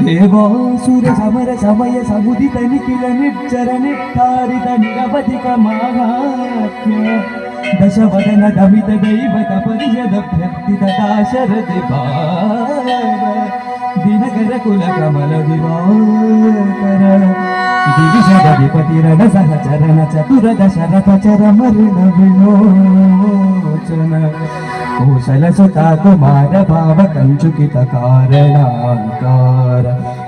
ದೇವಾಸುರ ಸಮರ ಸಮಯ ಸಮುದಿತ ನಿಖಿಲ ನಿರ್ಜರ ನಿರ್ಧಾರಿತ ನಿರವಧಿಕ ಮಹಾತ್ಮ ದಶವದನ ದಮಿತ ದೈವತ ಪರಿಷದ ಭಕ್ತಿತ ದಾಶರಥಿ ಭಾವ ದಿನಕರ ಕುಲ ಕಮಲ ದಿವಾಕರ ದಿವಿಷಧಿಪತಿ ರಣ ಸಹಚರಣ ಚತುರ ದಶರಥ ಚರ ಮರಣ ವಿಮೋಚನ ಕೌಶಲ ಸುತಾ ಕುಮಾರ ಭಾವ ಕಂಚುಕಿತ ಕಾರಣಾಂಕಾರ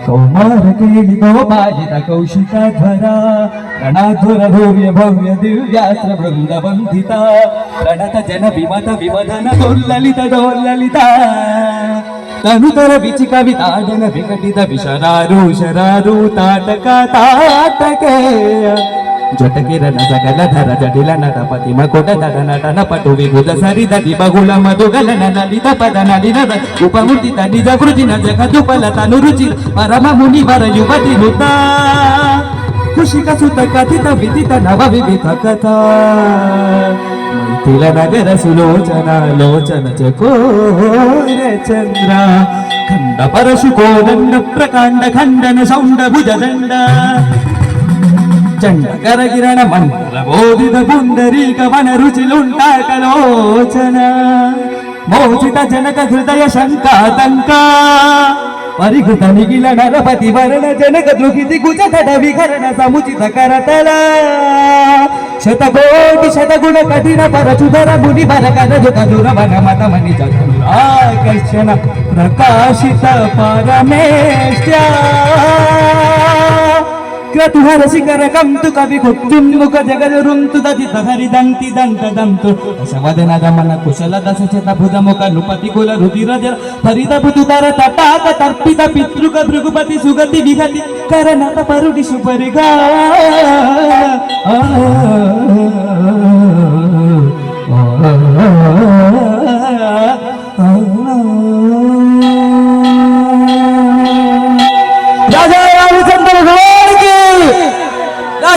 ಕೌಮಾರ ಕೇಳಿ ಗೋಪಾಲಿತ ಕೌಶಿಕ ಧ್ವರ ರಣಾಧ್ವರ ಭವ್ಯ ಭವ್ಯ ದಿವ್ಯಾಸ್ತ್ರ ವೃಂದ ವಂದಿತ ರಣತ ಜನ ವಿಮತ ವಿಮದನ ದೋಲ್ಲಲಿತ ದೋಲ್ಲಲಿತ ತನುತರ ವಿಚಿ ಕವಿತಾಡನ ವಿಕಟಿತ ವಿಶರಾರು ಶರಾರು ತಾಟಕ ತಾಟಕೆ ಜಟಕಿರಣ ಸಕಲ ಧರ ಜಟಿಲ ನಟಪತಿ ಮಕುಟ ತಡ ನಟನ ಪಟು ವಿಭುಜ ಸರಿದ ದಿಬಗುಳ ಮಧುಗಲನ ನಲಿತ ಪದ ನಲಿನದ ಉಪಮುಟಿತ ನಿಜ ಕೃತಿನ ಜಗದುಪಲ ತನು ರುಚಿ ಪರಮ ಮುನಿ ವರ ಯುವತಿ ನುತ ಖುಷಿಕ ಸುತ ಕಥಿತ ವಿದಿತ ನವ ವಿವಿಧ ಕಥಾ ಮೈಥಿಲ ನಗರ ಸುಲೋಚನ ಲೋಚನ ಚಕೋರ ಚಂದ್ರ ಖಂಡ ಪರಶು ಕೋದಂಡ ಪ್ರಕಾಂಡ ಖಂಡನ ಸೌಂಡ ಭುಜದಂಡ ಚಂಡ ಕರಗಿರಣ ಮಂತ್ರ ಬೋಧಿತ ಪುಂಡರೀಕ ವನ ರುಚಿಲುಂಟಾಕಲೋಚನ ಮೋಚಿತ ಜನಕ ಹೃದಯ ಶಂಕಾತಂಕ ಪರಿಕೃತ ನಿಖಿಲ ನರಪತಿ ವರಣ ಜನಕ ದ್ರುಹಿತಿ ಕುಚ ತಡ ವಿಕರಣ ಸಮುಚಿತ ಕರತಲ ಶತಕೋಟಿ ಶತಗುಣ ಕಠಿಣ ಪರಚುಧರ ಮುನಿ ಬರ ಕರಜು ಕದುರ ವನ ಮತ ಮನಿ ಚತುರಾಕರ್ಷಣ ಪ್ರಕಾಶಿತ ಪರಮೇಶ್ಯ ಕ್ರತುಹರ ಶಿಖರ ಕಂತು ಕವಿ ಕೊತ್ತುನ್ಮುಖ ಜಗರುಂತು ದದಿತ ಹರಿದಂತಿ ದಂತ ದಂತು ದಶವದನ ದಮನ ಕುಶಲ ದಶಚತ ಭುಜ ಮುಖ ನೃಪತಿ ಕುಲ ರುಧಿರ ಜಲ ಹರಿದ ಬುಧುತರ ತಟಾಕ ತರ್ಪಿತ ಪಿತೃಕ ಭೃಗುಪತಿ ಸುಗತಿ ವಿಗತಿ ಕರನತ ಪರುಡಿ ಸುಪರಿಗ